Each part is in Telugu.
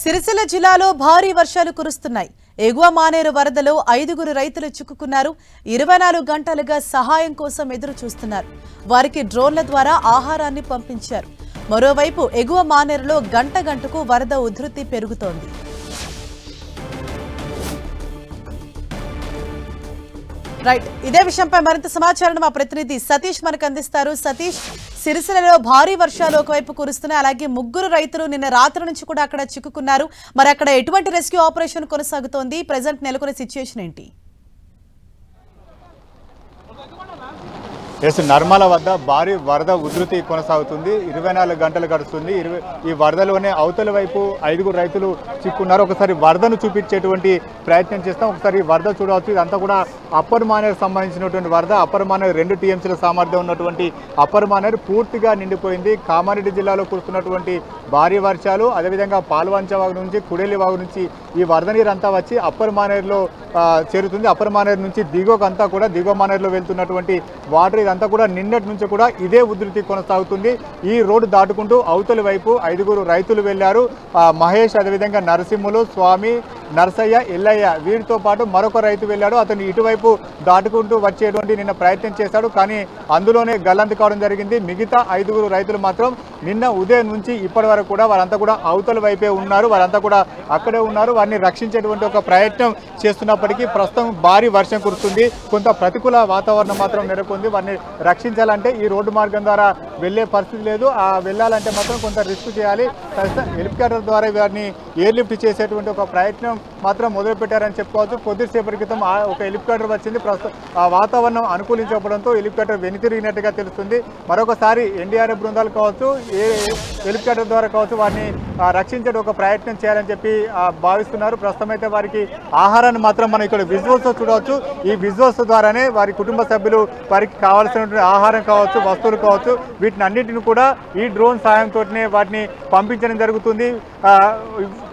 సిరిసిల్ల జిల్లాలో భారీ వర్షాలు కురుస్తున్నాయి. ఎగువ మానేరు వరదలో 5 రైతులు చిక్కుకున్నారు. 24 గంటలుగా సహాయం కోసం ఎదురు చూస్తున్నారు. వారికి డ్రోన్ల ద్వారా ఆహారాన్ని పంపించారు. మరోవైపు ఎగువ మానేరులో గంటకు వరద ఉధృతి పెరుగుతోంది. రైట్, ఇదే విషయంపై మరింత సమాచారం మా ప్రతినిధి సతీష్ మనకు అందిస్తారు. సతీష్, సిరిసిల్లలో భారీ వర్షాలు ఒకవైపు కురుస్తున్నాయి, అలాగే 3 రైతులు నిన్న రాత్రి నుంచి కూడా అక్కడ చిక్కుకున్నారు. మరి అక్కడ ఎటువంటి రెస్క్యూ ఆపరేషన్ కొనసాగుతోంది? ప్రెజెంట్ నెలకొన్న సిచ్యుయేషన్ ఏంటి? నర్మల వద్ద భారీ వరద ఉధృతి కొనసాగుతుంది. 24 గంటలు గడుస్తుంది. ఈ వరదలోనే అవతల వైపు 5 రైతులు చిక్కున్నారు. ఒకసారి వరదను చూపించేటువంటి ప్రయత్నం చేస్తాం. ఒకసారి వరద చూడవచ్చు. ఇదంతా కూడా అప్పర్ మానేరు సంబంధించినటువంటి వరద. అప్పర్ మానేరు 2 టీఎంసీల సామర్థ్యం ఉన్నటువంటి అప్పర్ మానేరు పూర్తిగా నిండిపోయింది. కామారెడ్డి జిల్లాలో కురుస్తున్నటువంటి భారీ వర్షాలు, అదేవిధంగా పాల్వంచ వాగు నుంచి కుడేలి వాగు నుంచి ఈ వరద నీరు అంతా వచ్చి అప్పర్ మానేరులో చేరుతుంది. అప్పర్ మానేరు నుంచి దిగువకంతా కూడా దిగువ మానేరులో వెళ్తున్నటువంటి వాటర్ ఇదంతా కూడా నిన్నటి నుంచి కూడా ఇదే ఉధృతి కొనసాగుతుంది. ఈ రోడ్డు దాటుకుంటూ అవతలి వైపు 5 రైతులు వెళ్లారు. మహేష్, అదేవిధంగా నరసింహులు, స్వామి, నర్సయ్య, ఎల్లయ్య వీరితో పాటు మరొక రైతు వెళ్ళాడు. అతను ఇటువైపు దాటుకుంటూ వచ్చేటువంటి నిన్న ప్రయత్నం చేశాడు, కానీ అందులోనే గల్లంతు కావడం జరిగింది. మిగతా 5 రైతులు మాత్రం నిన్న ఉదయం నుంచి ఇప్పటి వరకు కూడా వారంతా కూడా అవతల వైపే ఉన్నారు. వారంతా కూడా అక్కడే ఉన్నారు. వారిని రక్షించేటువంటి ఒక ప్రయత్నం చేస్తున్నప్పటికీ ప్రస్తుతం భారీ వర్షం కురుస్తుంది. కొంత ప్రతికూల వాతావరణం మాత్రం నెలకొంది. వారిని రక్షించాలంటే ఈ రోడ్డు మార్గం ద్వారా వెళ్లే పరిస్థితి లేదు. వెళ్ళాలంటే మాత్రం కొంత రిస్క్ చేయాలి. హెలికాప్టర్ ద్వారా వారిని ఎయిర్ లిఫ్ట్ చేసేటువంటి ఒక ప్రయత్నం మాత్రం మొదలుపెట్టారని చెప్పుకోవచ్చు. కొద్దిసేపటి క్రితం ఒక హెలికాప్టర్ వచ్చింది. ప్రస్తుతం వాతావరణం అనుకూలించకపోవడంతో హెలికాప్టర్ వెనుతిరిగినట్టుగా తెలుస్తుంది. మరొకసారి ఎన్డీఆర్ఎఫ్ బృందాలు కావచ్చు, ఏ హెలికాప్టర్ ద్వారా కావచ్చు వారిని రక్షించే ఒక ప్రయత్నం చేయాలని చెప్పి భావిస్తున్నారు. ప్రస్తుతం అయితే వారికి ఆహారాన్ని మాత్రం మనం ఇక్కడ విజువల్స్ చూడవచ్చు. ఈ విజువల్స్ ద్వారానే వారి కుటుంబ సభ్యులు వారికి కావాల్సినటువంటి ఆహారం కావచ్చు, వస్తువులు కావచ్చు, వీటిని అన్నింటిని కూడా ఈ డ్రోన్ సాయంతోనే వాటిని పంపించడం జరుగుతుంది.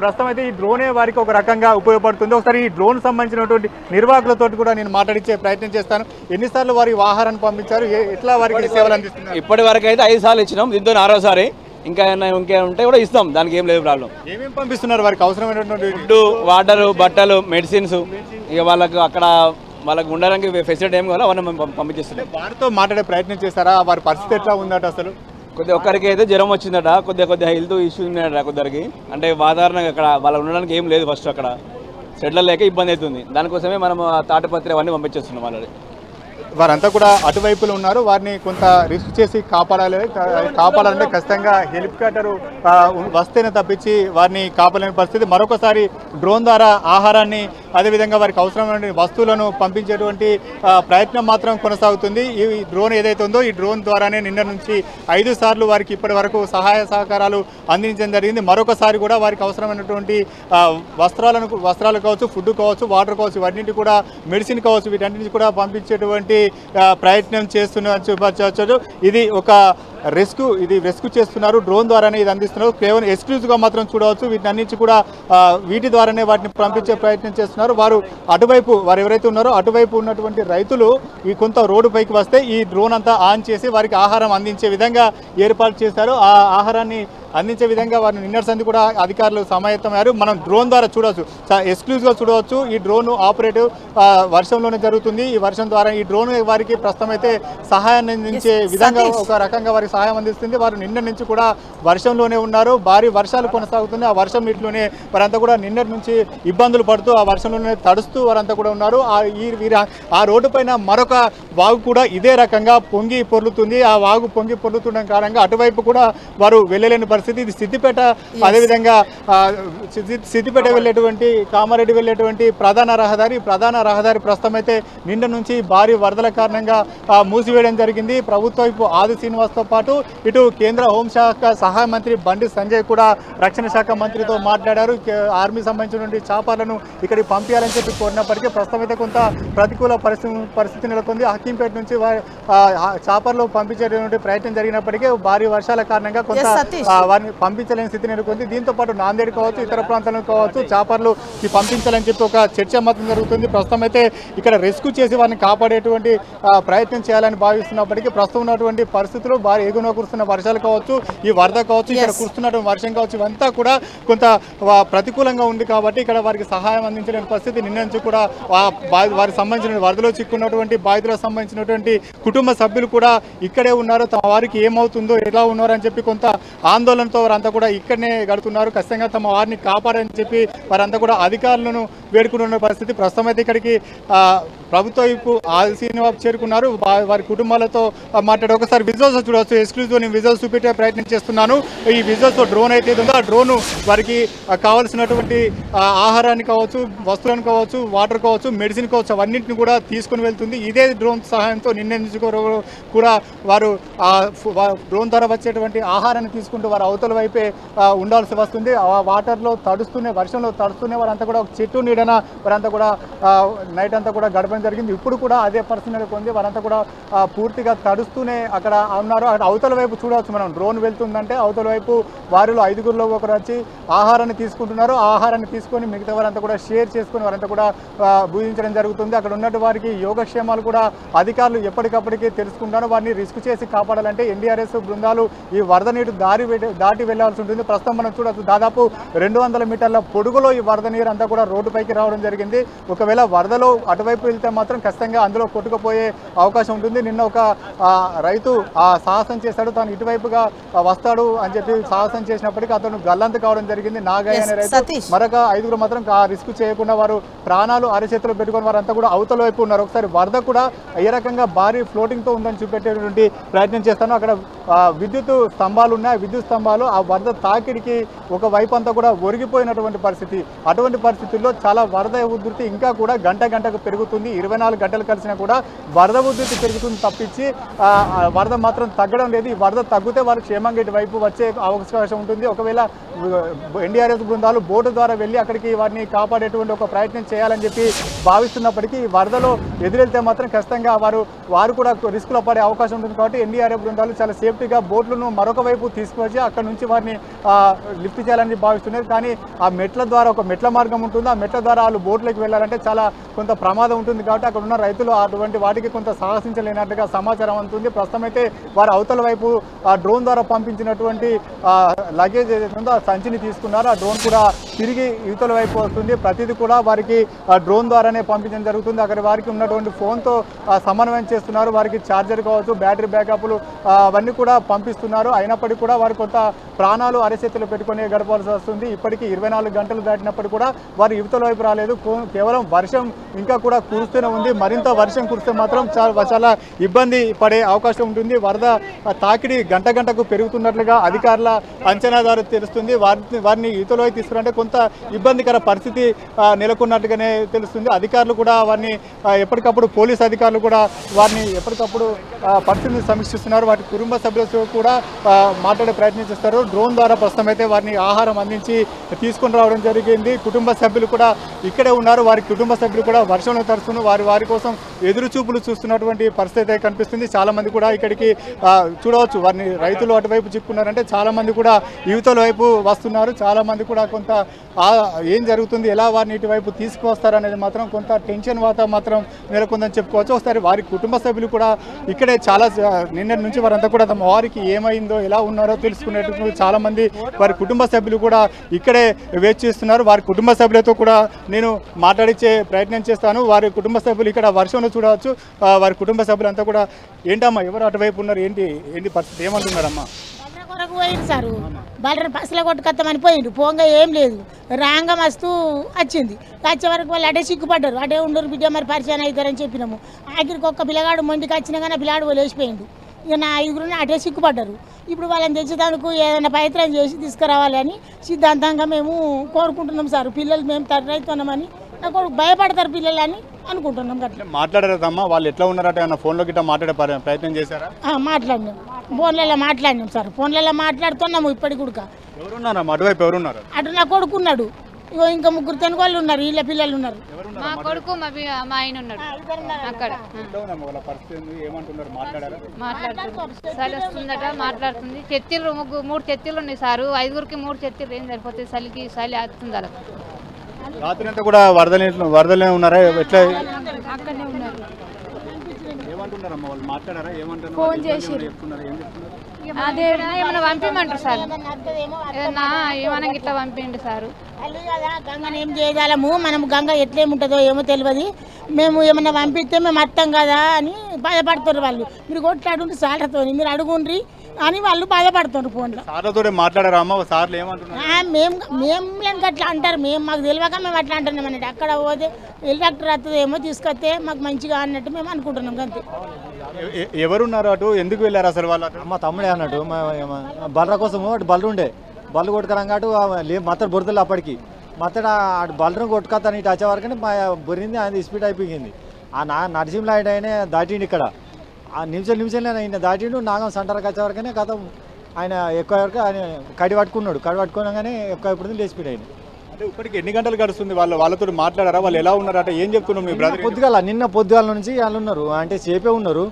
ప్రస్తుతం అయితే ఈ డ్రోనే వారికి ఒక రకంగా ఉపయోగపడుతుంది. ఒకసారి ఈ డ్రోన్ సంబంధించినటువంటి నిర్వాహకులతో కూడా నేను మాట్లాడించే ప్రయత్నం చేస్తాను. ఎన్నిసార్లు వారి ఆహారాన్ని పంపించారు, ఎట్లా వారికి సేవలు అందిస్తున్నారు? ఇప్పటి వరకు అయితే 5 సార్లు ఇచ్చినాం. దీంతో 6వసారి ఇంకా ఉంటే కూడా ఇస్తాం. దానికి ఏం లేదు ప్రాబ్లం. ఏమేమి పంపిస్తున్నారు వారికి అవసరమైనటువంటి? ఫుడ్, వాటర్, బట్టలు, మెడిసిన్స్, ఇక వాళ్ళకు అక్కడ వాళ్ళకి ఉండడానికి ఫెసిలిటీ ఏం కావాలో అవన్నీ పంపించేస్తున్నాం. వారితో మాట్లాడే ప్రయత్నం చేస్తారా? వారి పరిస్థితి ఎట్లా ఉందట? అసలు ఒక్కరికి అయితే జ్వరం వచ్చిందట, కొద్దిగా హెల్త్ ఇష్యూ ఉన్నాయట కొందరికి. అంటే వాతావరణం అక్కడ వాళ్ళకి ఉండడానికి ఏం లేదు. ఫస్ట్ అక్కడ సెటిల్ లేక ఇబ్బంది అవుతుంది. దానికోసమే మనం తాటపత్రి అవన్నీ పంపించేస్తున్నాం. వాళ్ళని వారంతా కూడా అటువైపులో ఉన్నారు. వారిని కొంత రిస్క్ చేసి కాపాడాలంటే ఖచ్చితంగా హెలికాప్టర్ వస్తేనే తప్పించి వారిని కాపాడలేని పరిస్థితి. మరొకసారి డ్రోన్ ద్వారా ఆహారాన్ని, అదేవిధంగా వారికి అవసరమైన వస్తువులను పంపించేటువంటి ప్రయత్నం మాత్రం కొనసాగుతుంది. ఈ డ్రోన్ ఏదైతే ఉందో ఈ డ్రోన్ ద్వారానే నిన్న నుంచి 5 సార్లు వారికి ఇప్పటి వరకు సహాయ సహకారాలు అందించడం జరిగింది. మరొకసారి కూడా వారికి అవసరమైనటువంటి వస్త్రాలు కావచ్చు, ఫుడ్ కావచ్చు, వాటర్ కావచ్చు, ఇవన్నింటి కూడా మెడిసిన్ కావచ్చు, వీటన్నింటి కూడా పంపించేటువంటి ప్రయత్నం చేస్తున్నారు. ఇది ఒక రెస్క్యూ చేస్తున్నారు. డ్రోన్ ద్వారానే ఇది అందిస్తున్నారు. కేవలం ఎక్స్క్లూజివ్గా మాత్రం చూడవచ్చు. వీటిని కూడా వీటి ద్వారానే వాటిని పంపించే ప్రయత్నం చేస్తున్నారు. వారు ఎవరైతే ఉన్నారో అటువైపు ఉన్నటువంటి రైతులు ఈ కొంత రోడ్డు పైకి వస్తే ఈ డ్రోన్ అంతా ఆన్ చేసి వారికి ఆహారం అందించే విధంగా ఏర్పాటు చేశారు. ఆ ఆహారాన్ని అందించే విధంగా వారిని నిన్నటి సంది కూడా అధికారులు సమాయత్తమయ్యారు. మనం డ్రోన్ ద్వారా చూడవచ్చు, ఎక్స్క్లూజివ్గా చూడవచ్చు. ఈ డ్రోన్ ఆపరేటివ్ వర్షంలోనే జరుగుతుంది. ఈ వర్షం ద్వారా ఈ డ్రోన్ వారికి ప్రస్తుతం అయితే సహాయాన్ని అందించే విధంగా ఒక రకంగా వారికి సహాయం అందిస్తుంది. వారు నిన్న నుంచి కూడా వర్షంలోనే ఉన్నారు. భారీ వర్షాలు కొనసాగుతుంది. ఆ వర్షం నీటిలోనే వారంతా కూడా నిన్నటి నుంచి ఇబ్బందులు పడుతూ ఆ వర్షంలోనే తడుస్తూ వారంతా కూడా ఉన్నారు. ఆ రోడ్డు పైన మరొక వాగు కూడా ఇదే రకంగా పొంగి పొర్లుతుంది. ఆ వాగు పొంగి పొర్లుతుండడం కారణంగా అటువైపు కూడా వారు వెళ్ళలేని పరిస్థితి. ఇది సిద్దిపేట, అదేవిధంగా సిద్దిపేట వెళ్ళేటువంటి, కామారెడ్డి వెళ్ళేటువంటి ప్రధాన రహదారి ప్రస్తుతం అయితే నిన్న నుంచి భారీ వరదల కారణంగా మూసివేయడం జరిగింది. ప్రభుత్వ వైపు ఆది శ్రీనివాస్తో పాటు ఇటు కేంద్ర హోంశాఖ సహాయ మంత్రి బండి సంజయ్ కూడా రక్షణ శాఖ మంత్రితో మాట్లాడారు. ఆర్మీ సంబంధించినటువంటి చాపర్లను ఇక్కడికి పంపించాలని చెప్పి కోరినప్పటికీ ప్రస్తుతం అయితే కొంత ప్రతికూల పరిస్థితి నెలకొంది. హకీంపేట నుంచి చాపర్లు పంపించేటువంటి ప్రయత్నం జరిగినప్పటికీ భారీ వర్షాల కారణంగా కొంత వారిని పంపించలేని స్థితి నెలకొంది. దీంతో పాటు నాందేడ్ కావచ్చు, ఇతర ప్రాంతాలకు కావచ్చు చాపర్లు పంపించాలని చెప్పి ఒక చర్చ మాత్రం జరుగుతుంది. ప్రస్తుతం అయితే ఇక్కడ రెస్క్యూ చేసి వారిని కాపాడేటువంటి ప్రయత్నం చేయాలని భావిస్తున్నప్పటికీ ప్రస్తుతం ఉన్నటువంటి పరిస్థితులు భారీ ఎగువన కురుస్తున్న వర్షాలు కావచ్చు, ఈ వరద కావచ్చు, ఇక్కడ కురుస్తున్నటువంటి వర్షం కావచ్చు, ఇవంతా కూడా కొంత ప్రతికూలంగా ఉంది కాబట్టి ఇక్కడ వారికి సహాయం అందించలేని పరిస్థితి. నిన్న నుంచి కూడా వారికి సంబంధించిన వరదలో చిక్కున్నటువంటి బాధితులకు సంబంధించినటువంటి కుటుంబ సభ్యులు కూడా ఇక్కడే ఉన్నారు. తమ వారికి ఏమవుతుందో ఎలా ఉన్నారు అని చెప్పి కొంత ఆందోళనతో వారంతా కూడా ఇక్కడనే గడుతున్నారు. ఖచ్చితంగా తమ వారిని కాపాడని చెప్పి వారంతా కూడా అధికారులను వేడుకుంటున్న పరిస్థితి. ప్రస్తుతం అయితే ఇక్కడికి ప్రభుత్వ వైపు శ్రీనివాస్ చేరుకున్నారు. వారి కుటుంబాలతో మాట్లాడే ఒకసారి విజువల్స్ చూడవచ్చు. ఎక్స్క్లూజివ్ నేను విజువల్స్ చూపెట్టే ప్రయత్నం చేస్తున్నాను. ఈ విజువల్స్ డ్రోన్ అయితే ఉందో ఆ డ్రోన్ వారికి కావాల్సినటువంటి ఆహారాన్ని కావచ్చు, వస్తువులను కావచ్చు, వాటర్ కావచ్చు, మెడిసిన్ కావచ్చు, అవన్నింటిని కూడా తీసుకుని వెళ్తుంది. ఇదే డ్రోన్ సహాయంతో నిన్న కూడా వారు డ్రోన్ ద్వారా వచ్చేటువంటి ఆహారాన్ని తీసుకుంటూ వారు అవతల వైపే ఉండాల్సి వస్తుంది. ఆ వాటర్లో తడుస్తూనే, వర్షంలో తడుస్తూనే వారంతా కూడా ఒక చెట్టు నీడన వారంతా కూడా నైట్ అంతా కూడా గడపడం జరిగింది. ఇప్పుడు కూడా అదే పరిస్థితి నెలకొంది. వారంతా కూడా పూర్తిగా తడుస్తూనే అక్కడ ఉన్నారు. అక్కడ అవతల వైపు చూడవచ్చు మనం, డ్రోన్ వెళ్తుందంటే అవతల వైపు వారిలో 5గురిలో ఒకరు వచ్చి ఆహారాన్ని తీసుకుంటున్నారు. ఆ ఆహారాన్ని తీసుకొని మిగతా వారంతా కూడా షేర్ చేసుకొని వారంతా కూడా భూజించడం జరుగుతుంది. అక్కడ ఉన్నట్టు వారికి యోగక్షేమాలు కూడా అధికారులు ఎప్పటికప్పటికీ తెలుసుకుంటారు. వారిని రిస్క్ చేసి కాపాడాలంటే ఎన్డీఆర్ఎఫ్ బృందాలు ఈ వరద నీరు దాటి వెళ్లాల్సి ఉంటుంది. ప్రస్తుతం మనం చూడవచ్చు దాదాపు 200 మీటర్ల పొడుగులో ఈ వరద నీరు అంతా కూడా రోడ్డుపైకి రావడం జరిగింది. ఒకవేళ వరదలో అటువైపు వెళ్తే మాత్రం ఖచ్చితంగా అందులో కొట్టుకుపోయే అవకాశం ఉంటుంది. నిన్న ఒక రైతు సాహసం చేశాడు, తాను ఇటువైపుగా వస్తాడు అని చెప్పి సాహసం చేసినప్పటికీ అతను గల్లంతు కావడం జరిగింది. నాగయ్య అనే రైతు. మరొక 5గురు మాత్రం రిస్క్ చేయకుండా వారు ప్రాణాలు అరచేతిలో పెట్టుకుని వారంతా కూడా అవతల వైపు ఉన్నారు. ఒకసారి వరద కూడా ఏ రకంగా భారీ ఫ్లోటింగ్ తో ఉందని చూపెట్టేటువంటి ప్రయత్నం చేస్తాను. అక్కడ విద్యుత్ స్తంభాలు ఉన్నాయి. విద్యుత్ స్తంభాలు ఆ వరద తాకిడికి ఒక వైపు అంతా కూడా ఒరిగిపోయినటువంటి పరిస్థితి. అటువంటి పరిస్థితుల్లో చాలా వరద ఉధృతి ఇంకా కూడా గంటకు పెరుగుతుంది. 24 గంటలు కలిసినా కూడా వరద ఉధృతి పెరుగుతుంది తప్పించి వరద మాత్రం తగ్గడం లేదు. ఈ వరద తగ్గితే వారు క్షేమంగా ఇటువైపు వచ్చే అవకాశం ఉంటుంది. ఒకవేళ ఎన్డీఆర్ఎఫ్ బృందాలు బోటు ద్వారా వెళ్ళి అక్కడికి వారిని కాపాడేటువంటి ఒక ప్రయత్నం చేయాలని చెప్పి భావిస్తున్నప్పటికీ ఈ వరదలో ఎదురెళ్తే మాత్రం ఖచ్చితంగా వారు కూడా రిస్క్లో పడే అవకాశం ఉంటుంది. కాబట్టి ఎన్డీఆర్ఎఫ్ బృందాలు చాలా సేఫ్టీగా బోట్లను మరొక వైపు తీసుకువచ్చి అక్కడ నుంచి వారిని లిఫ్ట్ చేయాలని భావిస్తున్నారు. కానీ ఆ మెట్ల ద్వారా ఒక మెట్ల మార్గం ఉంటుంది. ఆ మెట్ల ద్వారా వాళ్ళు బోట్లోకి వెళ్ళాలంటే చాలా కొంత ప్రమాదం ఉంటుంది. కాబట్టి అక్కడ ఉన్న రైతులు అటువంటి వాటికి కొంత సాహసించలేనట్టుగా సమాచారం అందుతుంది. ప్రస్తుతం అయితే వారు అవతల వైపు డ్రోన్ ద్వారా పంపించినటువంటి లగేజ్ ఏదైతుందో ఆ సంచిని తీసుకున్నారు. ఆ డ్రోన్ కూడా తిరిగి యువతల వైపు వస్తుంది. ప్రతిదీ కూడా వారికి డ్రోన్ ద్వారానే పంపించడం జరుగుతుంది. అక్కడ వారికి ఉన్నటువంటి ఫోన్తో సమన్వయం చేస్తున్నారు. వారికి ఛార్జర్ కావచ్చు, బ్యాటరీ బ్యాకప్లు అవన్నీ కూడా పంపిస్తున్నారు. అయినప్పటికీ కూడా వారు కొంత ప్రాణాలు అరచేతులు పెట్టుకొని గడపాల్సి వస్తుంది. ఇప్పటికీ 24 గంటలు దాటినప్పటికీ కూడా వారు యువతల వైపు రాలేదు. కేవలం వర్షం ఇంకా కూడా కురుస్తూనే ఉంది. మరింత వర్షం కురిస్తే మాత్రం చాలా ఇబ్బంది పడే అవకాశం ఉంటుంది. వరద తాకిడి గంటకు పెరుగుతున్నట్లుగా అధికారుల అంచనా ద్వారా తెలుస్తుంది. వారిని యువతలో తీసుకురంటే కొంత ఇబ్బందికర పరిస్థితి నెలకొన్నట్టుగానే తెలుస్తుంది. అధికారులు కూడా వారిని ఎప్పటికప్పుడు పోలీస్ అధికారులు కూడా వారిని ఎప్పటికప్పుడు పరిస్థితిని సమీక్షిస్తున్నారు. వాటి కుటుంబ సభ్యులతో కూడా మాట్లాడే ప్రయత్నం చేస్తారు. డ్రోన్ ద్వారా ప్రస్తుతం అయితే వారిని ఆహారం అందించి తీసుకుని రావడం జరిగింది. కుటుంబ సభ్యులు కూడా ఇక్కడే ఉన్నారు. వారి కుటుంబ సభ్యులు కూడా వర్షంలో తడుస్తున్న వారి కోసం ఎదురు చూపులు చూస్తున్నటువంటి పరిస్థితి కనిపిస్తుంది. చాలా మంది కూడా ఇక్కడికి చూడవచ్చు. వారిని రైతులు అటువైపు చిక్కున్నారంటే చాలా మంది కూడా యువతల వైపు వస్తున్నారు. చాలా మంది కూడా కొంత ఏం జరుగుతుంది, ఎలా వారిని ఇటువైపు తీసుకువస్తారనేది మాత్రం కొంత టెన్షన్ మాత్రం నెలకొందని చెప్పుకోవచ్చు. ఒకసారి వారి కుటుంబ సభ్యులు కూడా ఇక్కడే చాలా నిన్నటి నుంచి వారంతా కూడా తమ వారికి ఏమైందో, ఎలా ఉన్నారో తెలుసుకునేటప్పుడు చాలా మంది వారి కుటుంబ సభ్యులు కూడా ఇక్కడే వేచి చేస్తున్నారు. వారి కుటుంబ సభ్యులతో కూడా నేను మాట్లాడించే ప్రయత్నం చేస్తాను. వారి కుటుంబ సభ్యులు ఇక్కడ వర్షంలో చూడవచ్చు. వారి కుటుంబ సభ్యులంతా కూడా ఏంటమ్మా ఎవరు అటువైపు ఉన్నారు, ఏంటి పరిస్థితి, ఏమంటున్నారమ్మా? కొరకు పోయింది సారు, బలర పసల కొట్టుకొస్తామని పోయిండు. పోంగా ఏం లేదు, రాంగ మస్తు వచ్చింది. వచ్చే వరకు వాళ్ళు అడే సిగ్గుపడ్డారు. అడే ఉండరు బిడ్డ, మరి పరిచయం అవుతారని చెప్పినాము. ఆఖరికి ఒక్క పిల్లగాడు మొండికి వచ్చినా కానీ పిల్లాడు లేచిపోయిండు. ఇక నా 5గురుని అటే సిగ్గుపడ్డారు. ఇప్పుడు వాళ్ళని తెచ్చేదానికి ఏదైనా ప్రయత్నం చేసి తీసుకురావాలని సిద్ధాంతంగా మేము కోరుకుంటున్నాం సార్. పిల్లలు మేము తరలితున్నామని నాకు భయపడతారు పిల్లలని అనుకుంటున్నాం. అట్లా మాట్లాడారమ్మా, వాళ్ళు ఎట్లా ఉన్నారట? ఫోన్లో గిట్ట మాట్లాడే ప్రయత్నం చేశారా? మాట్లాడినాం, ఫోన్లలో మాట్లాడినాం సార్. ఫోన్లలో మాట్లాడుతున్నాము ఇప్పటికి కూడా. ఎవరున్నారమ్మా అటువైపు? ఎవరున్నారు? అటు నా కొడుకున్నాడు. ఇగో ఇంకా ముగ్గురు తెనుగు వాళ్ళు ఉన్నారు, వీళ్ళ పిల్లలు ఉన్నారు. మా కొడుకు మా ఆయన ఉన్నాడు అక్కడ. మాట్లాడుతుంది చలి వస్తుందట, మాట్లాడుతుంది. చెత్తిళ్ళు మూడు చెత్తిళ్ళు ఉన్నాయి సారు, 5గురికి 3 చెత్తిళ్ళు ఏం సరిపోతుంది, చలికి చలి వస్తుంది అలా. రాత్రి అంతా కూడా వరదలే ఉన్నారా? ఎట్లా అక్కడనే ఉన్నారు. ఫోన్ చేసి అదే ఏమన్నా పంపించమంటారు సార్, ఏమన్నా ఏమన్నా ఇట్లా పంపించండి సారు. గంగను ఏం చేయగలము, మనం గంగ ఎట్లేముంటుందో ఏమో తెలియదు, మేము ఏమన్నా పంపిస్తే మేము అర్థం కదా అని బాధపడుతున్నారు వాళ్ళు. మీరు కొట్లాడుండ్రి సార్లతో, మీరు అడుగుండ్రి అని వాళ్ళు బాధపడుతున్నారు ఫోన్లో. సార్లతో మాట్లాడారా అమ్మ? సార్లు ఏమంటున్నారు? మేము అట్లా అంటారు, మాకు తెలియక మేము అట్లా అంటున్నాం అన్నట్టు. అక్కడ పోతే హెలికాప్టర్ వస్తుంది ఏమో తీసుకొస్తే మాకు మంచిగా అన్నట్టు మేము అనుకుంటున్నాం అంతే. ఎవరున్నారు అటు? ఎందుకు వెళ్ళారు అసలు వాళ్ళు? మా తమ్ముడే అన్నట్టు బలర కోసం అటు బలరు ఉండే బల్లు కొట్టుకరంగా అటు మత్తడు బొరుదలు అప్పటికి మత్తడు అటు బలరం కొట్టుకొస్తాను ఇటు వచ్చే వరకు మా బొరింది ఆయన స్పీడ్ అయిపోయింది. ఆ నరసింహ ఆయన దాటిండి ఇక్కడ ఆ నిమిషంలో ఆయన దాటిండు. నాగం సెంటర్కి వచ్చే వరకనే కథ ఆయన ఎక్కువ వరకు ఆయన కడి పట్టుకున్నాగానే ఎక్కువ ఇప్పుడు లేచిపోయి ఆయన. అంటే ఇప్పటికి ఎన్ని గంటలు గడుస్తుంది? వాళ్ళతో మాట్లాడారా? వాళ్ళు ఎలా ఉన్నారట? ఏం చెప్తున్నారు మీ బ్రదర్? నిన్న పొద్దుగాల నుంచి వాళ్ళు ఉన్నారు, అంటే సేపే ఉన్నారు.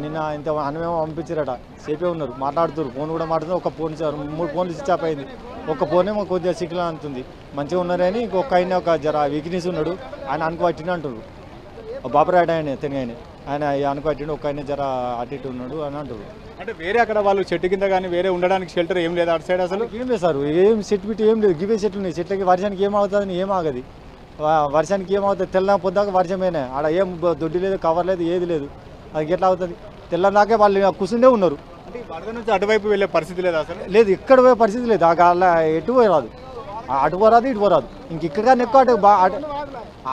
నిన్న ఇంత అన్నమేమో పంపించారట, సేపే ఉన్నారు, మాట్లాడుతున్నారు. ఫోన్ కూడా మాట్లాడుతున్నారు. ఒక ఫోన్ 3 ఫోన్లు స్విచ్ ఆఫ్ అయింది. ఒక ఫోనేమో కొద్దిగా సిగ్గులా అంటుంది. మంచిగా ఉన్నారని ఇంకొక ఆయన ఒక జర వీక్నెస్ ఉన్నాడు, ఆయన అనుకోవట్టిన అంటున్నారు. బాబరాట ఆయన తెనగాయని ఆయన అనుకోవట్టిండు, ఒక ఆయన జర అటు ఇటు ఉన్నాడు అని అంటారు. అంటే వేరే అక్కడ వాళ్ళు చెట్టు కింద కానీ వేరే ఉండడానికి షెల్టర్ ఏం లేదు అటు సైడ్? అసలు ఏం లేదు సార్, ఏం సెట్ బిట్ ఏం లేదు. గివే చెట్లు ఉన్నాయి, చెట్లకి వర్షానికి ఏమవుతుంది, ఏం ఆగది. వర్షానికి ఏమవుతుంది? తెల్ల పొద్దాక వర్షమేనే, ఆడ ఏం దొడ్డి లేదు, కవర్ లేదు, ఏది లేదు. అది ఎట్లా అవుతుంది? తెల్లదాకే వాళ్ళు కూర్చుండే ఉన్నారు. అంటే వరద నుంచి అటువైపు వెళ్ళే పరిస్థితి లేదు అసలు? లేదు, ఇక్కడ పోయే పరిస్థితి లేదు. అలా ఎటు పోరాదు, అటు పోరాదు, ఇటు పోరాదు. ఇంక ఇక్కడ కానీ ఎక్కువ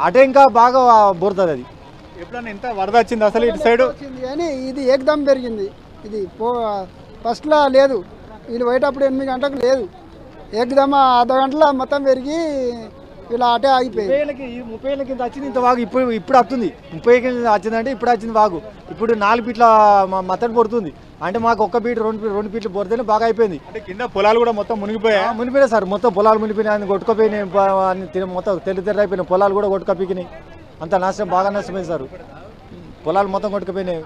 అటే ఇంకా బాగా బోరుతుంది. అది ఎప్పుడన్నా ఎంత వరద వచ్చింది అసలు ఇటు సైడ్? కానీ ఇది ఏకదమ్ పెరిగింది. ఇది ఫస్ట్లో లేదు, వీళ్ళు పోయేటప్పుడు 8 గంటలకు లేదు, ఏకదమ్ అర్ధ గంటల మొత్తం పెరిగి ఇలా అటే ఆగిపోయింది. 30 ఏళ్ళ కింద వచ్చింది ఇంత వాగు, ఇప్పుడు వస్తుంది. 30 ఏళ్ళ కింద వచ్చిందంటే ఇప్పుడు వచ్చింది వాగు. ఇప్పుడు 4 ఫీట్ల మత్తడి పడుతుంది. అంటే మాకు 1 ఫీట్ 2 ఫీట్లు పడితేనే బాగా అయిపోయింది. అంటే కింద పొలాలు కూడా మొత్తం మునిగిపోయాయి సార్, మొత్తం పొలాలు మునిగిపోయినాయి, కొట్టుకుపోయినాయి, మొత్తం తెల్ల అయిపోయినాయి. పొలాలు కూడా కొట్టుకపోయినాయి. అంత నష్టం, బాగా నష్టమైంది సార్. పొలాలు మొత్తం కొట్టుకుపోయినాయి.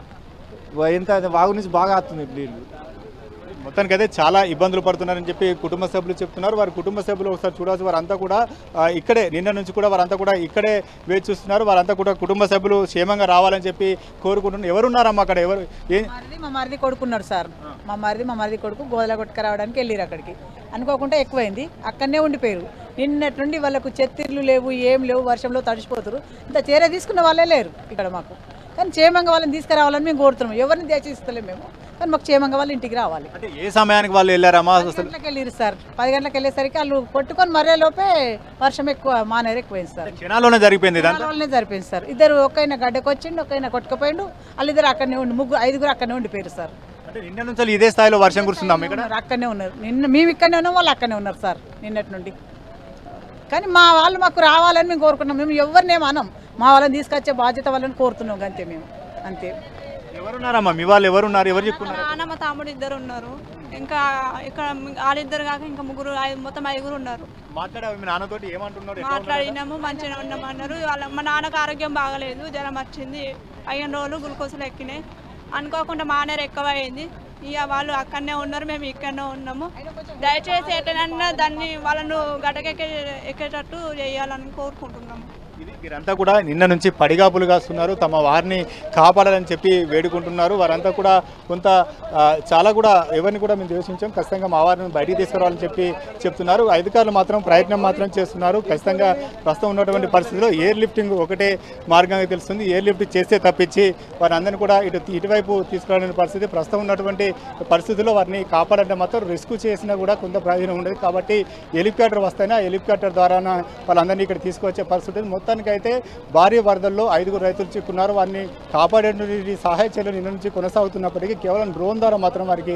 ఎంత వాగు నుంచి బాగా వస్తుంది నీళ్ళు. మొత్తానికైతే చాలా ఇబ్బందులు పడుతున్నారని చెప్పి కుటుంబ సభ్యులు చెప్తున్నారు. వారి కుటుంబ సభ్యులు ఒకసారి చూడాల్సి, వారంతా కూడా ఇక్కడే నిన్న నుంచి కూడా వారంతా కూడా ఇక్కడే వేచి చూస్తున్నారు. వారంతా కూడా కుటుంబ సభ్యులు క్షేమంగా రావాలని చెప్పి కోరుకుంటున్నారు. ఎవరున్నారమ్మా అక్కడ? ఎవరు? మా మరిది కొడుకున్నాడు సార్, మా మరిది కొడుకు గోదల కొట్టుకు రావడానికి వెళ్ళిరు. అక్కడికి అనుకోకుండా ఎక్కువైంది, అక్కడనే ఉండిపోయారు. నిన్నటి నుండి వాళ్ళకు చెత్తిర్లు లేవు, ఏం లేవు, వర్షంలో తడిచిపోతారు. ఇంత చీర తీసుకున్న వాళ్ళే లేరు ఇక్కడ మాకు. కానీ క్షేమంగా వాళ్ళని తీసుకురావాలని మేము కోరుతున్నాం. ఎవరిని దయచేస్తలేము మేము, కానీ మాకు క్షేమంగా వాళ్ళు ఇంటికి రావాలి. అంటే ఏ సమయానికి వాళ్ళు వెళ్ళారమ్మా? 10 గంటలకు వెళ్ళారు సార్. 10 గంటలకు వెళ్ళేసరికి వాళ్ళు కొట్టుకొని మరే లోపే వర్షం మానేరు ఎక్కువైంది సార్. క్షణాల్లోనే జరిగిపోయింది సార్. ఇద్దరు ఒక్కైనా గడ్డకు వచ్చిండు, ఒక్కైనా కొట్టుకుపోయిండు. వాళ్ళిద్దరు అక్కడనే ఉండి 5గురు అక్కడనే ఉండిపోయారు సార్. అంటే నిన్న నుంచి ఇదే స్థాయిలో వర్షం కురుస్తుందా ఇక్కడ? అక్కడనే ఉన్నారు. నిన్న మేము ఇక్కడనే ఉన్నాం, వాళ్ళు అక్కడనే ఉన్నారు సార్ నిన్నటి నుండి. కానీ మా వాళ్ళు మాకు రావాలని మేము కోరుకున్నాం. మేము ఎవరినేమో అనం, మా వాళ్ళని తీసుకొచ్చే బాధ్యత వాళ్ళని కోరుతున్నాం అంతే మేము, అంతే. ఎవరున్నారమ్మా మీ వాళ్ళు? ఎవరున్నారు? ఎవరు చెప్పుకున్నారు? నాన్న మా తమ్ముడు 2 ఉన్నారు, ఇంకా ఇక్కడ వాళ్ళిద్దరు కాక ఇంకా 3 మొత్తం 5గురు ఉన్నారు. మాట్లాడావు మీ నాన్నతోటి? ఏమంటున్నారు? మాట్లాడినాము, మంచిగా ఉన్నామన్నారు. మా నాన్నకు ఆరోగ్యం బాగలేదు, జ్వరం వచ్చింది, 5 రోజులు గ్లూకోజులు ఎక్కినాయి. అనుకోకుండా మానేరు ఎక్కువ అయింది. ఇక వాళ్ళు అక్కడనే ఉన్నారు, మేము ఇక్కడనే ఉన్నాము. దయచేసి ఎట్లనన్నా దాన్ని వాళ్ళను ఎక్కేటట్టు చేయాలని కోరుకుంటున్నాము. వీరంతా కూడా నిన్న నుంచి పడిగాపులు కాస్తున్నారు, తమ వారిని కాపాడాలని చెప్పి వేడుకుంటున్నారు. వారంతా కూడా కొంత చాలా కూడా ఎవరిని కూడా మేము ద్వేషించాం, ఖచ్చితంగా మా వారిని బయటికి తీసుకురావాలని చెప్పి చెప్తున్నారు. అధికారులు మాత్రం ప్రయత్నం మాత్రం చేస్తున్నారు. ఖచ్చితంగా ప్రస్తుతం ఉన్నటువంటి పరిస్థితిలో ఎయిర్ లిఫ్టింగ్ ఒకటే మార్గంగా తెలుస్తుంది. ఎయిర్ లిఫ్ట్ చేస్తే తప్పించి వారందరినీ కూడా ఇటువైపు తీసుకురావాలని పరిస్థితి. ప్రస్తుతం ఉన్నటువంటి పరిస్థితుల్లో వారిని కాపాడంటే మాత్రం రెస్క్యూ చేసినా కూడా కొంత ప్రయోజనం ఉండదు. కాబట్టి హెలికాప్టర్ వస్తేనే ఆ హెలికాప్టర్ ద్వారా వాళ్ళందరినీ ఇక్కడ తీసుకువచ్చే పరిస్థితి. మొత్తానికి అయితే భారీ వరదల్లో 5 రైతులు చిక్కున్నారు. వారిని కాపాడేటువంటి సహాయ చర్యలు నిన్న నుంచి కొనసాగుతున్నప్పటికీ కేవలం డ్రోన్ ద్వారా మాత్రం వారికి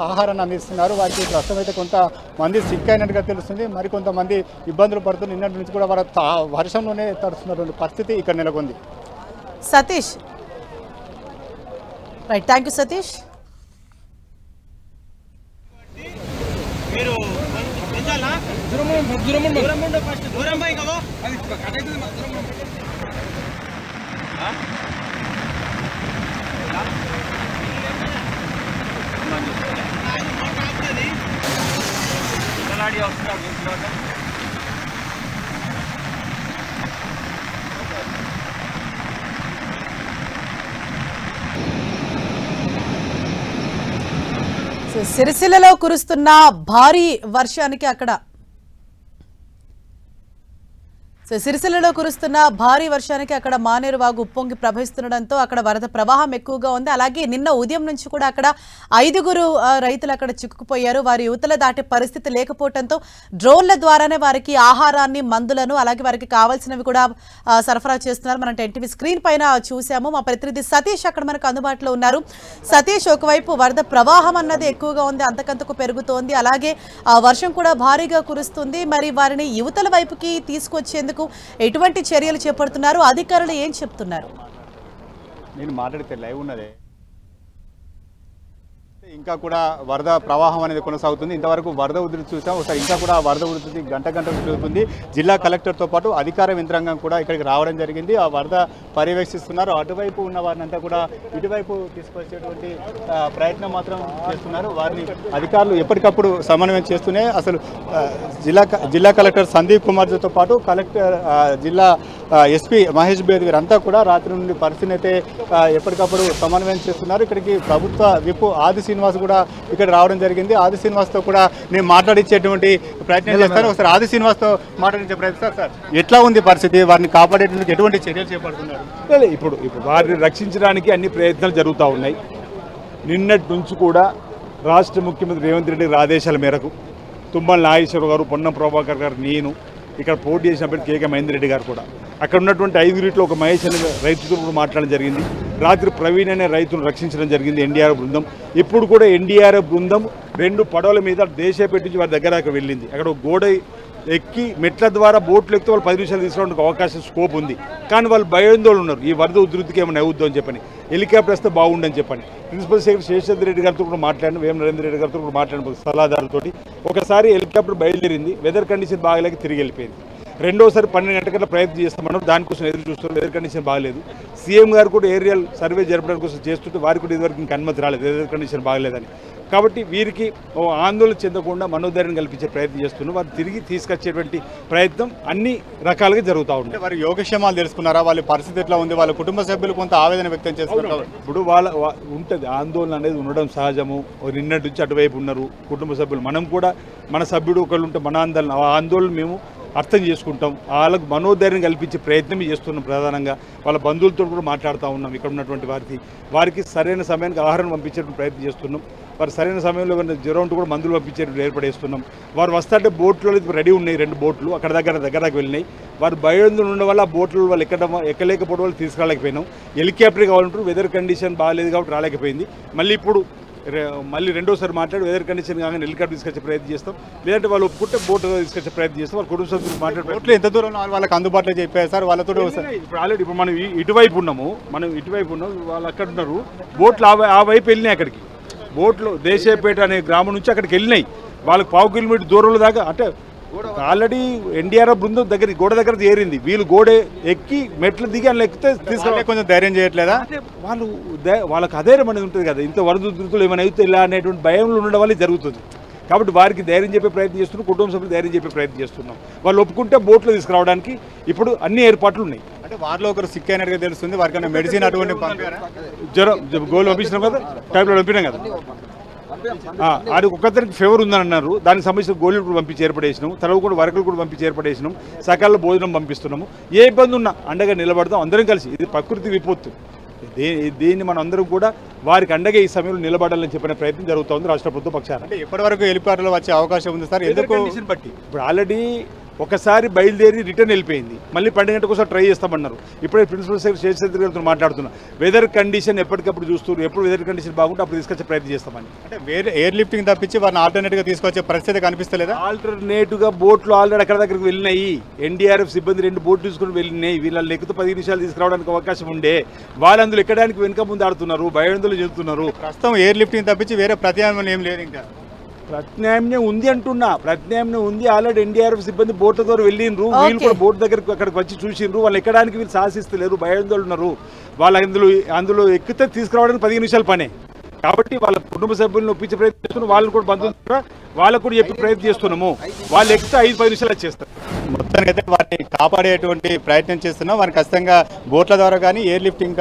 ఆహారాన్ని అందిస్తున్నారు. వారికి ప్రస్తుతం అయితే కొంతమంది సిక్ అయినట్టుగా తెలుస్తుంది, మరికొంతమంది ఇబ్బందులు పడుతూ నిన్నటి నుంచి కూడా వారు వర్షంలోనే తడుస్తున్నటువంటి పరిస్థితి ఇక్కడ నెలకొంది. Satish, right, thank you Satish. సిరిసిల్లలో కురుస్తున్న భారీ వర్షానికి అక్కడ సిరిసిల్లలో కురుస్తున్న భారీ వర్షానికి అక్కడ మానేరు వాగు ఉప్పొంగి ప్రవహిస్తుండడంతో అక్కడ వరద ప్రవాహం ఎక్కువగా ఉంది. అలాగే నిన్న ఉదయం నుంచి కూడా అక్కడ 5గురు రైతులు అక్కడ చిక్కుకుపోయారు. వారి యువతల దాటే పరిస్థితి లేకపోవడంతో డ్రోన్ల ద్వారానే వారికి ఆహారాన్ని, మందులను, అలాగే వారికి కావాల్సినవి కూడా సరఫరా చేస్తున్నారు. మనం ఎన్టీవీ స్క్రీన్ పైన చూసాము. మా ప్రతినిధి సతీష్ అక్కడ మనకు అందుబాటులో ఉన్నారు. సతీష్, ఒకవైపు వరద ప్రవాహం అన్నది ఎక్కువగా ఉంది, అంతకంతకు పెరుగుతోంది. అలాగే వర్షం కూడా భారీగా కురుస్తుంది. మరి వారిని యువతల వైపుకి తీసుకొచ్చేందుకు ఎటువంటి చర్యలు చేపడుతున్నారు? అధికారులు ఏం చెప్తున్నారు? నేను మాట్లాడితే లైవ్ ఉన్నదే. ఇంకా కూడా వరద ప్రవాహం అనేది కొనసాగుతుంది. ఇంతవరకు వరద ఉధృతి చూసాం. ఒకసారి ఇంకా కూడా వరద ఉధృతి గంట పెరుగుతుంది. జిల్లా కలెక్టర్తో పాటు అధికార యంత్రాంగం కూడా ఇక్కడికి రావడం జరిగింది. ఆ వరద పర్యవేక్షిస్తున్నారు. అటువైపు ఉన్న వారిని అంతా కూడా ఇటువైపు తీసుకొచ్చేటువంటి ప్రయత్నం మాత్రం చేస్తున్నారు. వారిని అధికారులు ఎప్పటికప్పుడు సమన్వయం చేస్తూనే అసలు జిల్లా కలెక్టర్ సందీప్ కుమార్తో పాటు కలెక్టర్ జిల్లా ఎస్పీ మహేష్ బేద్ వీరంతా కూడా రాత్రి నుండి పరిస్థితిని అయితే ఎప్పటికప్పుడు సమన్వయం చేస్తున్నారు. ఇక్కడికి ప్రభుత్వ విప్ ఆది శ్రీనివాస్ కూడా ఇక్కడ రావడం జరిగింది. ఆది శ్రీనివాస్తో కూడా నేను మాట్లాడించేటువంటి ప్రయత్నం చేస్తాను. ఒకసారి ఆది శ్రీనివాస్తో మాట్లాడించే ప్రయత్నం. సార్, ఎట్లా ఉంది పరిస్థితి? వారిని కాపాడేందుకు ఎటువంటి చర్యలు చేపడుతున్నారు? ఇప్పుడు వారిని రక్షించడానికి అన్ని ప్రయత్నాలు జరుగుతూ ఉన్నాయి. నిన్నటి నుంచి కూడా రాష్ట్ర ముఖ్యమంత్రి రేవంత్ రెడ్డి ఆదేశాల మేరకు తుమ్మల నాగేశ్వరరావు గారు, పొన్నం ప్రభాకర్ గారు, నేను ఇక్కడ పోటీ చేసినప్పుడు కేకే మహేందర్ రెడ్డి గారు కూడా అక్కడ ఉన్నటువంటి 5 ఒక మహేష్ అనే రైతుతో కూడా మాట్లాడడం జరిగింది. రాత్రి ప్రవీణ్ అనే రైతును రక్షించడం జరిగింది ఎన్డీఆర్ఎఫ్ బృందం. ఇప్పుడు కూడా ఎన్డీఆర్ఎఫ్ బృందం 2 పడవల మీద దేశపేట నుంచి వారి దగ్గరకు వెళ్ళింది. అక్కడ గోడ ఎక్కి మెట్ల ద్వారా బోట్లు ఎక్కితే వాళ్ళు 10 నిమిషాలు తీసుకోవడానికి అవకాశం స్కోప్ ఉంది. కానీ వాళ్ళు భయాందోళన ఉన్నారు, ఈ వరద ఉధృతికి ఏమైనా అవుద్దాం అని చెప్పని. హెలికాప్టర్ వస్తే బాగుండని చెప్పండి. ప్రిన్సిపల్ సెక్రటరీ శేషచంద్ర రెడ్డి గారితో కూడా మాట్లాడిన, వేమ నరేంద్ర రెడ్డి గారితో కూడా మాట్లాడిన సలహాదారులతో ఒకసారి హెలికాప్టర్ బయలుదేరింది, వెదర్ కండిషన్ బాగలేక తిరిగి వెళ్ళిపోయింది. రెండోసారి 12 గంటల ప్రయత్నం చేస్తామన్నారు, దానికోసం ఎదురు చూస్తున్నారు. వెదర్ కండిషన్ బాగలేదు. సీఎం గారు కూడా ఏరియల్ సర్వే జరపడానికి కోసం చేస్తుంటే వారికి కూడా ఇదివరకు ఇంకా అనుమతి రాలేదు, వెదర్ కండిషన్ బాగలేదని. కాబట్టి వీరికి ఆందోళన చెందకుండా మనోధైర్యం కల్పించే ప్రయత్నం చేస్తున్నాం. వారు తిరిగి తీసుకొచ్చేటువంటి ప్రయత్నం అన్ని రకాలుగా జరుగుతూ ఉంటాయి. వారి యోగక్షేమాలు తెలుసుకున్నారా? వాళ్ళ పరిస్థితి ఎట్లా ఉంది? వాళ్ళ కుటుంబ సభ్యులు కొంత ఆవేదన వ్యక్తం చేస్తున్నారు. ఇప్పుడు వాళ్ళ ఉంటుంది ఆందోళన అనేది ఉండడం సహజము. నిన్నటి నుంచి అటువైపు ఉన్నారు కుటుంబ సభ్యులు. మనం కూడా మన సభ్యుడు ఒకళ్ళు ఉంటే మన ఆందోళన మేము అర్థం చేసుకుంటాం. వాళ్ళకు మనోధైర్యం కల్పించే ప్రయత్నం చేస్తున్నాం. ప్రధానంగా వాళ్ళ బంధువులతో కూడా మాట్లాడుతూ ఉన్నాం. ఇక్కడ ఉన్నటువంటి వారికి సరైన సమయానికి ఆహారం పంపించే ప్రయత్నం చేస్తున్నాం. వారు సరైన సమయంలో జ్వరం ఉంటూ కూడా మందులు పంపించే ఏర్పడేస్తున్నాం. వారు వస్తుంటే బోట్లో రెడీ ఉన్నాయి, 2 బోట్లు అక్కడ దగ్గరకు వెళ్ళినాయి. వారు భయాందోళన ఉండడం వల్ల ఆ బోట్లు వాళ్ళు ఎక్కలేకపోవడం వల్ల తీసుకురాలేకపోయినాం. హెలికాప్టర్ కావాలంటారు, వెదర్ కండిషన్ బాగాలేదు కాబట్టి రాలేకపోయింది. మళ్ళీ రెండోసారి మాట్లాడి వెదర్ కండిషన్ కాగానే హెలికాప్టర్ తీసుకొచ్చే ప్రయత్నం చేస్తాం. లేదంటే వాళ్ళు ఒప్పుకుంటే బోట్ తీసుకొచ్చే ప్రయత్నం చేస్తాం. వాళ్ళ కుటుంబ సభ్యులు మాట్లాడే బోట్లు ఎంత దూరంలో వాళ్ళకి అందుబాటులో చెప్పారు సార్? వాళ్ళతో ఇప్పుడు ఆల్రెడీ ఇప్పుడు మనం ఇటువైపు ఉన్నాము, వాళ్ళు అక్కడ ఉన్నారు. బోట్లు ఆ వైపు వెళ్ళినాయి. అక్కడికి బోట్లు దేశపేట అనే గ్రామం నుంచి అక్కడికి వెళ్ళినాయి. వాళ్ళకి 1/2 కిలోమీటర్ దూరంలో దాకా అంటే ఆల్రెడీ ఎన్డీఆర్ఎఫ్ బృందం గోడ దగ్గర చేరింది. వీళ్ళు గోడ ఎక్కి మెట్లు దిగి అలా ఎక్కితే తీసుకురా కొంచెం ధైర్యం చేయట్లేదా? వాళ్ళకి అధైర్యం అనేది ఉంటుంది కదా, ఇంత వరద ఉధృతులు ఏమైనా అయితే ఇలా అనేటువంటి భయంలో ఉండడం వల్ల జరుగుతుంది. కాబట్టి వారికి ధైర్యం చెప్పే ప్రయత్నం చేస్తున్నాం, కుటుంబ సభ్యులు ధైర్యం చెప్పే ప్రయత్నం చేస్తున్నాం. వాళ్ళు ఒప్పుకుంటే బోట్లో తీసుకురావడానికి ఇప్పుడు అన్ని ఏర్పాట్లు ఉన్నాయి. అంటే వారిలో ఒకరు సిక్ అయినట్టుగా తెలుస్తుంది. వారికైనా మెడిసిన్ అటువంటి జ్వరం గోలు పంపించినాం కదా, టైంలో పంపినాం కదా. ఆడికి ఒక్కరికి ఫీవర్ ఉందని అన్నారు. దానికి సంబంధించిన గోళీలు కూడా పంపించి ఏర్పడేసినాం. తర్వాత కూడా వరకులు కూడా పంపించి ఏర్పడేసినాం. సకాలంలో భోజనం పంపిస్తున్నాము. ఏ ఇబ్బంది ఉన్నా అండగా నిలబడతాం అందరం కలిసి. ఇది ప్రకృతి విపత్తు. దీన్ని మనం అందరం కూడా వారికి అండగా ఈ సమయంలో నిలబడాలని చెప్పిన ప్రయత్నం జరుగుతుంది రాష్ట్ర ప్రభుత్వ పక్షాన. అంటే ఎప్పటివరకు హెలికాప్టర్లో వచ్చే అవకాశం ఉంది సార్? ఎందుకు కండిషన్ బట్టి ఇప్పుడు ఆల్రెడీ ఒకసారి బయలుదేరి రిటర్న్ వెళ్ళిపోయింది. మళ్ళీ 12 గంటలకు ఒకసారి ట్రై చేస్తామన్నారు. ఇప్పుడే ప్రిన్సిపల్ సెక్రటరీ శేషచంద్ర గారితో మాట్లాడుతున్నా. వెదర్ కండిషన్ ఎప్పటికప్పుడు చూస్తూ ఎప్పుడు వెదర్ కండిషన్ బాగుంటే అప్పుడు తీసుకొచ్చే ప్రయత్నం చేస్తామని. అంటే వేరే ఎయిర్ లిఫ్టింగ్ తప్పించి వారిని ఆల్టర్నేట్గా తీసుకొచ్చే పరిస్థితి కనిపిస్తలేదా? ఆల్టర్నేట్గా బోట్లు ఆల్రెడీ అక్కడ దగ్గరికి వెళ్ళినాయి. ఎన్డీఆర్ఎఫ్ సిబ్బంది 2 బోట్లు తీసుకుని వెళ్ళినాయి. వీళ్ళ ఎక్కుతూ 10 నిమిషాలు తీసుకురావడానికి అవకాశం ఉండే. వాళ్ళు అందులో ఎక్కడానికి వెనుక ముందు ఆడుతున్నారు, భయాందోళన చెందుతున్నారు. ప్రస్తుతం ఎయిర్ లిఫ్టింగ్ తప్పించి వేరే ప్రత్యామ్నాయం ఏం లేదు. ఇంకా ప్రత్యామ్నాయం ఉంది అంటున్నా, ప్రత్యామ్నాయం ఉంది. ఆల్రెడీ ఎన్డీఆర్ఎఫ్ సిబ్బంది బోట్ల ద్వారా వెళ్ళిండ్రు, వీళ్ళు కూడా బోట్ దగ్గరికి అక్కడికి వచ్చి చూసిండ్రు. వాళ్ళు ఎక్కడానికి వీళ్ళు సాహసిస్తలేరు, భయాందోళన ఉన్నారు. వాళ్ళు అందులో ఎక్కితే తీసుకురావడానికి 15 నిమిషాల పనే. కాబట్టి వాళ్ళ కుటుంబ సభ్యులను ఒప్పించే ప్రయత్నం చేస్తున్నాం, వాళ్ళని కూడా బంధువులు వాళ్ళకు కూడా చెప్పే ప్రయత్నం చేస్తున్నాము. వాళ్ళు ఎక్కితే 5-10 నిమిషాలు వచ్చేస్తారు. మొత్తానికి అయితే వారిని కాపాడేటువంటి ప్రయత్నం చేస్తున్నాం. వారిని ఖచ్చితంగా బోట్ల ద్వారా కానీ ఎయిర్ లిఫ్టింగ్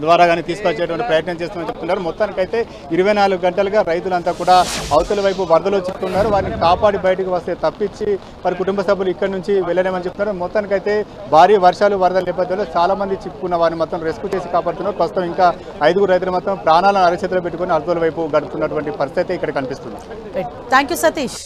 ద్వారా కానీ తీసుకొచ్చేటువంటి ప్రయత్నం చేస్తున్నామని చెప్తున్నారు. మొత్తానికైతే 24 గంటలుగా రైతులంతా కూడా అవతల వైపు వరదలో చిక్కుతున్నారు. వారిని కాపాడి బయటకు వస్తే తప్పించి వారి కుటుంబ సభ్యులు ఇక్కడి నుంచి వెళ్ళలేమని చెప్తున్నారు. మొత్తానికైతే భారీ వర్షాలు వరదల నేపథ్యంలో చాలా మంది చిక్కుకున్న వారిని మొత్తం రెస్క్యూ చేసి కాపాడుతున్నారు. ప్రస్తుతం ఇంకా 5 రైతులు మొత్తం ప్రాణాలను అరచేతిలో పెట్టుకుని అవతల వైపు గడుపుతున్నటువంటి పరిస్థితి ఇక్కడ కనిపిస్తుంది. Thank you Satish.